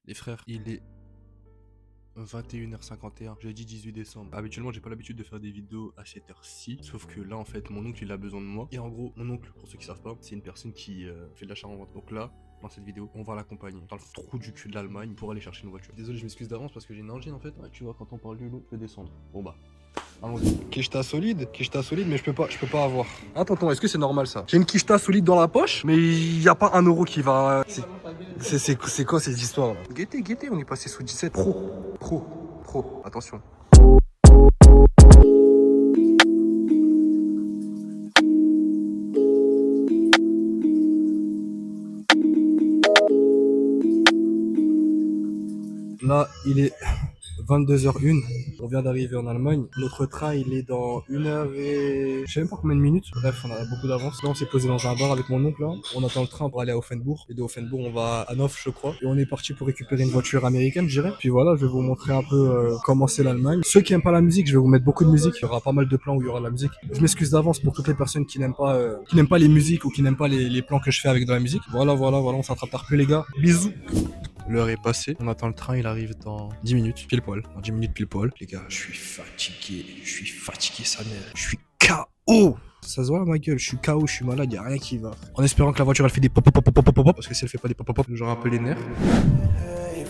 Les frères, il est 21h51, j'ai dit 18 décembre. Habituellement, j'ai pas l'habitude de faire des vidéos à cette heure-ci. Sauf que là, en fait, mon oncle, il a besoin de moi. Et en gros, mon oncle, pour ceux qui savent pas, c'est une personne qui fait de l'achat-revente. Donc là, dans cette vidéo, on va l'accompagner dans le trou du cul de l'Allemagne pour aller chercher une voiture. Désolé, je m'excuse d'avance parce que j'ai une angine en fait. Ouais, tu vois, quand on parle du loup, je peux descendre. Bon bah. Allons-y. Quicheta solide, mais je peux pas avoir. Hein, tonton, est-ce que c'est normal ça? J'ai une quicheta solide dans la poche, mais il y a pas un euro qui va. C'est quoi ces histoires là? Guettez, on est passé sous 17. Pro. Attention. Là, il est 22h01, on vient d'arriver en Allemagne. Notre train, il est dans 1 heure et... Je sais même pas combien de minutes. Bref, on a beaucoup d'avance. Là, on s'est posé dans un bar avec mon oncle. Là. On attend le train pour aller à Offenbourg. Et de Offenbourg, on va à Hannover, je crois. Et on est parti pour récupérer une voiture américaine, je dirais. Puis voilà, je vais vous montrer un peu comment c'est l'Allemagne. Ceux qui aiment pas la musique, je vais vous mettre beaucoup de musique. Il y aura pas mal de plans où il y aura de la musique. Je m'excuse d'avance pour toutes les personnes qui n'aiment pas les musiques ou qui n'aiment pas les plans que je fais avec de la musique. Voilà, on s'attrape tard plus les gars. Bisous. L'heure est passée, on attend le train, il arrive dans 10 minutes, pile poil. Dans 10 minutes pile poil. Les gars, je suis fatigué, sa mère. Je suis KO. Ça se voit ma gueule, je suis KO, je suis malade, y'a rien qui va. En espérant que la voiture elle fait des pop pop pop pop pop pop, parce que si elle fait pas des pop pop pop, j'aurai un peu les nerfs.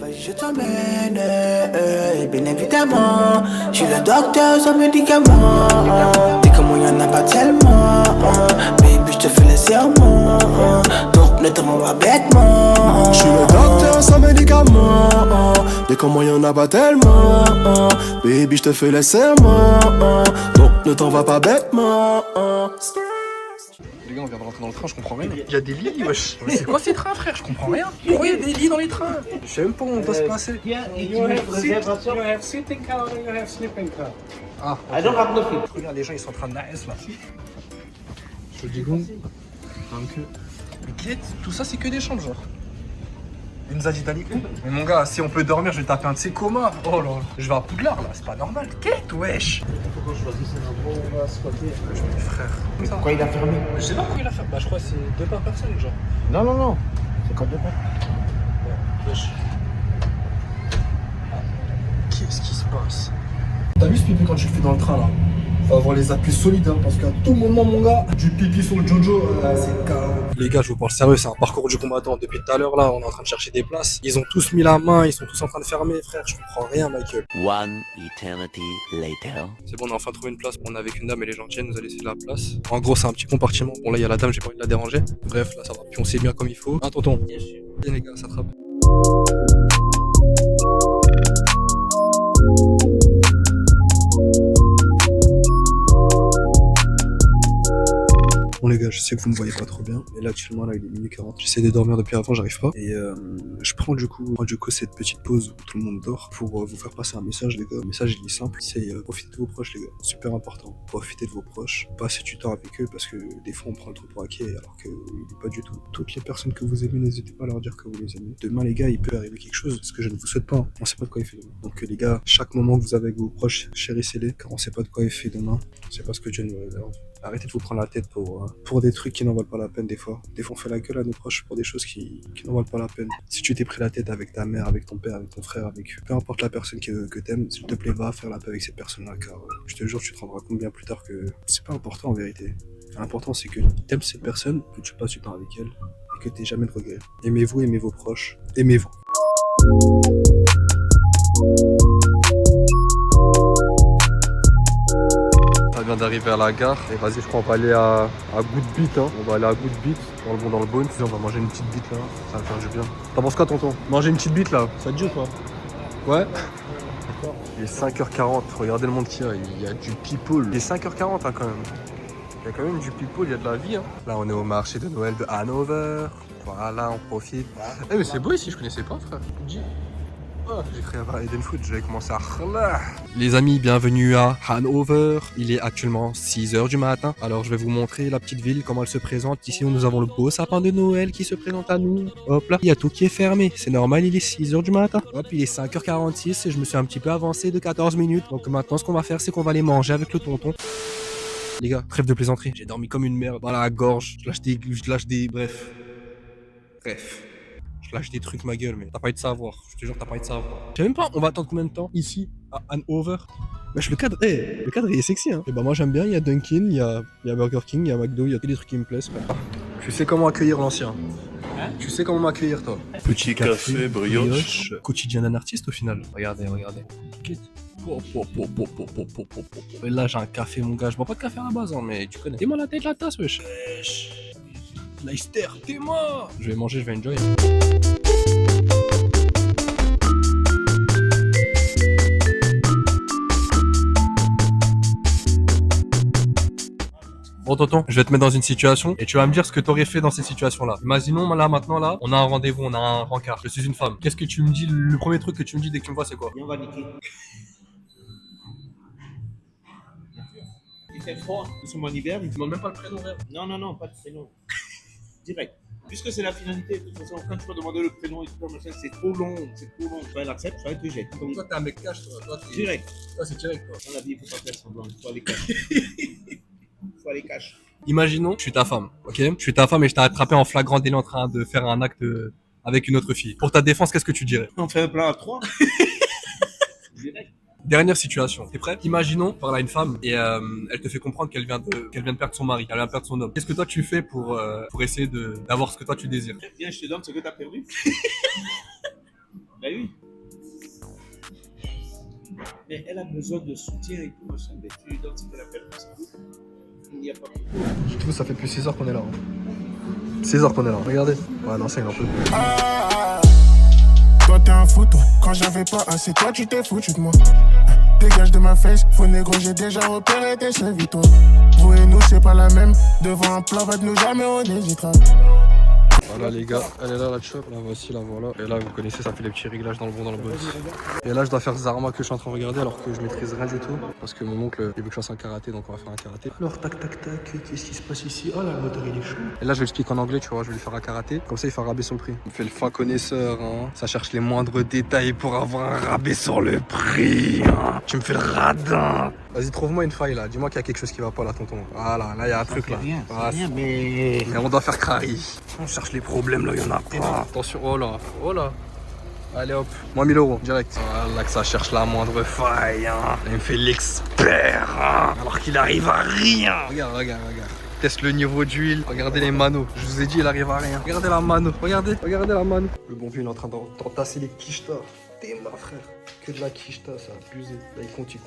Vas-y, je t'emmène, bien évidemment. Je suis le docteur sans médicaments. Dis comment y'en a pas tellement. Baby, je te fais les serments. Donc ne te rends pas bêtement. Je suis le docteur sans médicaments. Dis comment y'en a pas tellement. Baby, je te fais les serments. Donc ne t'en va pas bêtement. Les gars, on vient de rentrer dans le train, je comprends rien. Il y a des lits, wesh. Mais c'est quoi ces trains, frère? Je comprends rien. Pourquoi il y a des lits dans les trains? Je sais même pas où on doit se placer. Yeah, you have sitting car and you have sleeping car. Ah, I don't have nothing. regarde, les gens ils sont en train de naïs là. Je dis go. Mais Guette, tout ça c'est que des chambres, genre. Une Zad Italico. Mais mon gars, si on peut dormir, je vais taper un de ces comas. Oh là, je vais à Poudlard là, c'est pas normal. Quête, wesh. Il faut qu'on choisisse un endroit où on va squatter. Je me dis frère. Pourquoi il a fermé? Je sais pas pourquoi il a fait. Bah, je crois que c'est 2 par personne, genre. Non. C'est quand deux pas. Wesh. Qu'est-ce qui se passe? T'as vu ce pipi quand tu le fais dans le train là? Faut avoir les appuis solides hein, parce qu'à tout moment mon gars, du pipi sur le Jojo, c'est KO. Les gars, je vous parle sérieux, c'est un parcours du combattant. Depuis tout à l'heure là, on est en train de chercher des places. Ils ont tous mis la main, ils sont tous en train de fermer, frère, je comprends rien Michael. One eternity later. C'est bon, on a enfin trouvé une place. On est avec une dame, elle est gentille, elle nous a laissé de la place. En gros, c'est un petit compartiment. Bon là, il y a la dame, j'ai pas envie de la déranger. Bref, là ça va. Puis on sait bien comme il faut. Ah tonton. Viens les gars, ça attrape. Bon les gars, je sais que vous me voyez pas trop bien, mais là actuellement là il est minuit 40. J'essaie de dormir depuis avant, j'arrive pas. Et je prends du coup cette petite pause où tout le monde dort pour vous faire passer un message les gars. Le message il est simple, c'est profitez de vos proches les gars. Super important, profitez de vos proches. Passez du temps avec eux parce que des fois on prend le truc pour acquis alors que il est pas du tout. Toutes les personnes que vous aimez, n'hésitez pas à leur dire que vous les aimez. Demain les gars, il peut arriver quelque chose, ce que je ne vous souhaite pas. On sait pas de quoi il fait demain. Donc les gars, chaque moment que vous avez avec vos proches, chérissez-les car on sait pas de quoi il fait demain. On sait pas ce que Dieu nous réserve. Arrêtez de vous prendre la tête pour des trucs qui n'en valent pas la peine des fois. Des fois on fait la gueule à nos proches pour des choses qui n'en valent pas la peine. Si tu t'es pris la tête avec ta mère, avec ton père, avec ton frère, avec peu importe la personne que t'aimes, s'il te plaît va faire la paix avec cette personne-là car je te jure tu te rendras compte bien plus tard que c'est pas important en vérité. L'important c'est que t'aimes cette personne, que tu passes du temps avec elle et que t'aies jamais de regrets. Aimez-vous, aimez vos proches, aimez-vous. On vient d'arriver à la gare et vas-y je crois on va aller à Good Beat hein. On va aller à Good Beat dans le Bones. On va manger une petite bite là, ça va faire du bien. T'en penses quoi tonton? Manger une petite bite là, ça te dit ou pas? Ouais. Il est 5h40, regardez le monde qu'il y a, il y a du people. Il est 5h40 hein, quand même. Il y a quand même du people, il y a de la vie hein. Là on est au marché de Noël de Hannover. Voilà, on profite. Eh mais c'est beau ici, je connaissais pas frère. J'ai créé à Eden Food, j'avais commencé à... Les amis, bienvenue à Hannover. Il est actuellement 6h du matin. Alors je vais vous montrer la petite ville, comment elle se présente. Ici nous avons le beau sapin de Noël qui se présente à nous. Hop là, il y a tout qui est fermé. C'est normal, il est 6h du matin. Hop, il est 5h46 et je me suis un petit peu avancé de 14 minutes. Donc maintenant ce qu'on va faire c'est qu'on va aller manger avec le tonton. Les gars, trêve de plaisanterie. J'ai dormi comme une merde dans la gorge. Je lâche des... Bref. Je lâche des trucs, ma gueule, mais t'as pas eu de savoir. Je te jure, t'as pas eu de savoir. Je sais même pas, on va attendre combien de temps ici, à Hanover. Wesh, le cadre, le cadre il est sexy, hein. Et bah, moi j'aime bien, il y a Dunkin', il y a Burger King, il y a McDo, il y a que des trucs qui me plaisent, frère. Tu sais comment accueillir l'ancien. Tu sais comment m'accueillir, toi. Petit café, brioche. Quotidien d'un artiste, au final. Regardez. Et là, j'ai un café, mon gars. Je bois pas de café à la base, hein, mais tu connais. T'es-moi la tête, la tasse, wesh. Leicester, t'es-moi. Je vais manger, je vais enjoy. Bon tonton, je vais te mettre dans une situation et tu vas me dire ce que t'aurais fait dans cette situation-là. Imaginons là maintenant là, on a un rendez-vous, on a un rencard. Je suis une femme. Qu'est-ce que tu me dis? Le premier truc que tu me dis dès que tu me vois, c'est quoi? Viens, on va niquer. Il fait froid, c'est mon hiver. Tu demandes même pas le prénom, frère. Non, pas de prénom. Direct. Puisque c'est la finalité, de toute façon, quand tu vas demander le prénom et tout ça, machin, c'est trop long. Soit elle accepte, soit elle te jette. Donc, Toi, t'es un mec cash, toi. direct. Toi, c'est direct, toi. Dans la vie, il faut pas faire semblant. Il faut aller cacher. Faut aller cacher. Imaginons, je suis ta femme, ok? Je suis ta femme et je t'ai attrapé en flagrant délit en train de faire un acte avec une autre fille. Pour ta défense, qu'est-ce que tu dirais? On fait un plan à 3. Direct. Dernière situation, t'es prêt? Imaginons, par là, une femme et elle te fait comprendre qu'elle vient de perdre son mari, qu'elle vient de perdre son homme. Qu'est-ce que toi tu fais pour essayer d'avoir ce que toi tu désires? Viens, je te donne ce que t'as perdu. Ben oui. Mais elle a besoin de soutien et tout, machin. Mais tu lui donnes ce qu'elle a perdu, c'est tout. Il n'y a pas de problème. Je trouve que ça fait plus 6 heures qu'on est là. 6 heures qu'on est là, regardez. Ouais, non, c'est un peu. Toi t'es un fou, toi. Quand j'avais pas assez, toi tu t'es foutu de moi. Dégage de ma face, faux négro, j'ai déjà repéré tes chevilles, toi. Vous et nous, c'est pas la même. Devant un plat, va de nous jamais, on hésitera. Voilà les gars, elle est là la chop, la voici, la voilà. Et là vous connaissez, ça fait les petits réglages dans le bon, dans le bas. Et là je dois faire Zarma que je suis en train de regarder alors que je maîtrise rien du tout. Parce que mon oncle il veut que je fasse un karaté, donc on va faire un karaté. Alors tac, qu'est-ce qui se passe ici? Oh là le moteur il est chaud. Et là je vais l'expliquer en anglais, tu vois, je vais lui faire un karaté. Comme ça il fait un rabais sur le prix. Il fait le fin connaisseur, hein. Ça cherche les moindres détails pour avoir un rabais sur le prix, hein. Tu me fais le radin. Vas-y, trouve-moi une faille là, dis-moi qu'il y a quelque chose qui va pas là, tonton. Voilà, là il y a un truc là. C'est rien, mais... Et on doit faire crari. On cherche les problèmes là, il y en a pas. Attention, oh là. Allez hop, moins 1000 euros, direct. Voilà que ça cherche la moindre faille, hein. Il me fait l'expert, hein. Alors qu'il arrive à rien. Regarde. Teste le niveau d'huile. Regardez les manos. Je vous ai dit, il arrive à rien. Regardez la mano. Regardez la mano. Le bon vieux, il est en train d'entasser les quichetas. T'es ma frère. Que de la quicheta, ça a abusé. Là, il compte et...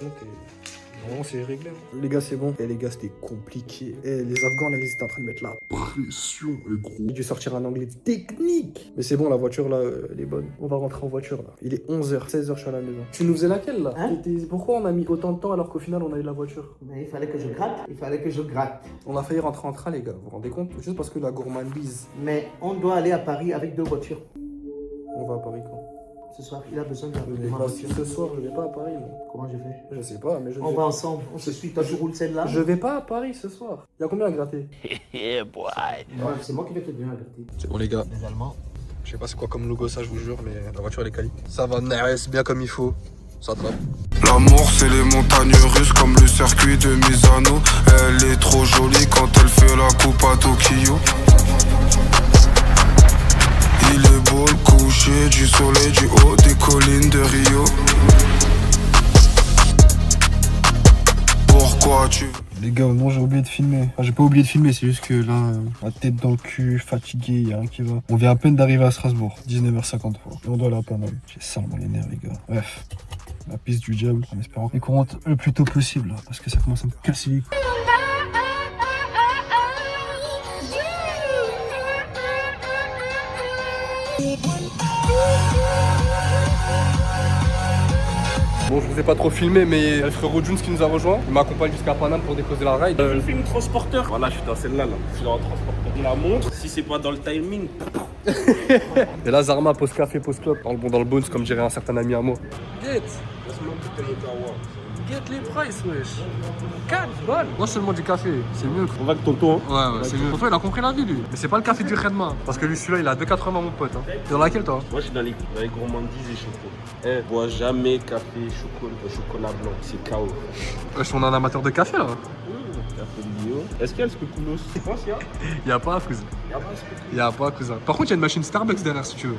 Non, c'est réglé. Hein. Les gars, c'est bon. Et les gars, c'était compliqué. Et les Afghans, là, ils étaient en train de mettre la pression, gros. J'ai dû sortir un anglais technique. Mais c'est bon, la voiture, là, elle est bonne. On va rentrer en voiture, là. Il est 11h, 16h, je suis à la maison. Tu nous faisais laquelle, là? Hein? Pourquoi on a mis autant de temps alors qu'au final, on a eu la voiture? Mais il fallait que je gratte. On a failli rentrer en train, les gars. Vous vous rendez compte? Juste parce que la gourmandise. Mais on doit aller à Paris avec 2 voitures. On va à Paris quand? Ce soir, il a besoin de ma Bah, voiture. ce soir, je vais pas à Paris, moi. Comment je fais? Je sais pas, mais On va ensemble, on se suit. Toi, tu roules celle-là? Je vais pas à Paris ce soir. Il y a combien à gratter? Yeah, boy. Ouais, c'est moi qui vais te donner la vérité. C'est bon, les gars. Les Allemands. Je sais pas c'est quoi comme logo ça, je vous jure, mais la voiture elle est quali. Ça va nice, bien comme il faut. Ça trappe. L'amour c'est les montagnes russes comme le circuit de Misano. Elle est trop jolie quand elle fait la coupe à Tokyo. Il est beau le coucher du soleil du haut des collines de Rio. Pourquoi tu... Les gars, non, j'ai oublié de filmer. Enfin, j'ai pas oublié de filmer, c'est juste que là, la tête dans le cul, fatigué, y'a rien qui va. On vient à peine d'arriver à Strasbourg, 19h53. Et on doit aller à Paname. J'ai ça dans les nerfs, les gars. Bref, la piste du diable, en espérant qu'on rentre le plus tôt possible, là, parce que ça commence à me casser les couilles. Bon, je vous ai pas trop filmé, mais il y a le frérot Jones qui nous a rejoint. Il m'accompagne jusqu'à Paname pour déposer la ride. Je filme transporteur. Voilà, je suis dans celle-là, là. Je suis dans le transporteur. On la montre. Si c'est pas dans le timing. Et là, Zarma pose café, pose clope. Dans le bones, comme dirait un certain ami à moi. Get les prices, wesh. 4 balles. Moi, seulement du café, c'est mieux. On va que tonton. Ouais, c'est mieux. Tonton, il a compris la vie, lui. Mais c'est pas le café du Redma. Parce que lui, celui-là, il a 2,80 mon pote. Hein. T'es dans laquelle, toi? Moi, je suis dans les gourmandises et chocolat. Bois jamais café, chocolat blanc. C'est KO. Wesh, on est un amateur de café, là. fait une vidéo. Est-ce qu'il y a le spéculoos? Je pense qu'il y a. Y'a pas, cousin. Y'a pas, cousin. Par contre, y'a une machine Starbucks derrière si tu veux.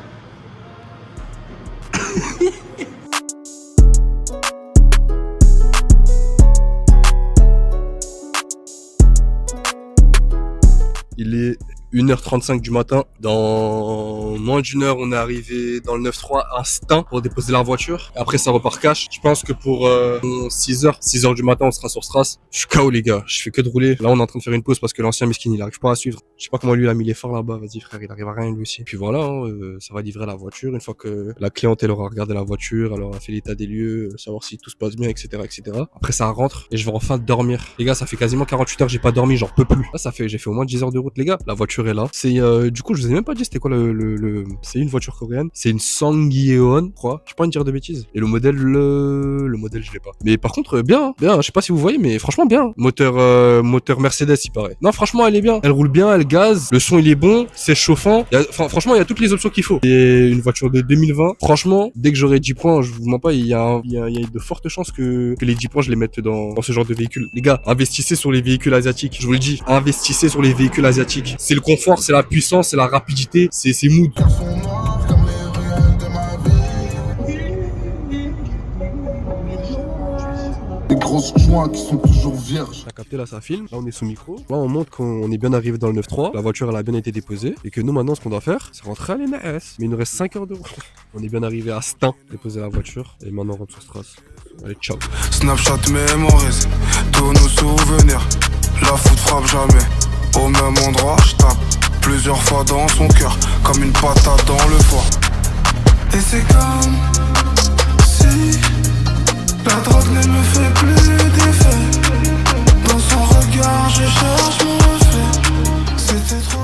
Il est 1h35 du matin. Dans moins d'une heure, on est arrivé dans le 9-3 instinct pour déposer la voiture. Après, ça repart cash. Je pense que pour 6h du matin, on sera sur Stras. Je suis KO, les gars. Je fais que de rouler. Là, on est en train de faire une pause parce que l'ancien miskin, il arrive pas à suivre. Je sais pas comment lui, il a mis les phares là-bas. Vas-y, frère, il arrive à rien, lui aussi. Puis voilà, hein, ça va livrer la voiture. Une fois que la cliente, elle aura regardé la voiture, elle aura fait l'état des lieux, savoir si tout se passe bien, etc., etc. Après, ça rentre et je vais enfin dormir. Les gars, ça fait quasiment 48 heures que j'ai pas dormi, j'en peux plus. Là, j'ai fait au moins 10 heures de route, les gars. La voiture est là. C'est, du coup, je vous ai même pas dit c'était quoi c'est une voiture coréenne. C'est une Sangyeon, je crois. Je peux pas dire de bêtises. Et le modèle, je l'ai pas. Mais par contre, bien. Je sais pas si vous voyez, mais franchement, bien. Moteur Mercedes, il paraît. Non, franchement, elle est bien. Elle roule bien, elle gaze. Le son, il est bon. C'est chauffant. Franchement, il y a toutes les options qu'il faut. Et une voiture de 2020. Franchement, dès que j'aurai 10 points, je vous mens pas, il y a de fortes chances que les 10 points, je les mette dans ce genre de véhicule. Les gars, investissez sur les véhicules asiatiques. Je vous le dis. Investissez sur les véhicules asiatiques. C'est le confort, c'est la puissance, c'est la rapidité, c'est mood. Des grosses joints qui sont toujours vierges. T'as capté, là ça filme, là on est sous micro. Là on montre qu'on est bien arrivé dans le 9-3. La voiture elle a bien été déposée. Et que nous maintenant ce qu'on doit faire, c'est rentrer à l'NS. Mais il nous reste 5 heures de route. On est bien arrivé à Stein, déposer la voiture. Et maintenant on rentre sur Stras. Allez, ciao. Snapchat mémorise tous nos souvenirs. La foot frappe jamais. Au même endroit, je tape plusieurs fois dans son cœur, comme une patate dans le foie. Et c'est comme si la drogue ne me fait plus d'effet. Dans son regard, je cherche mon reflet. C'était trop.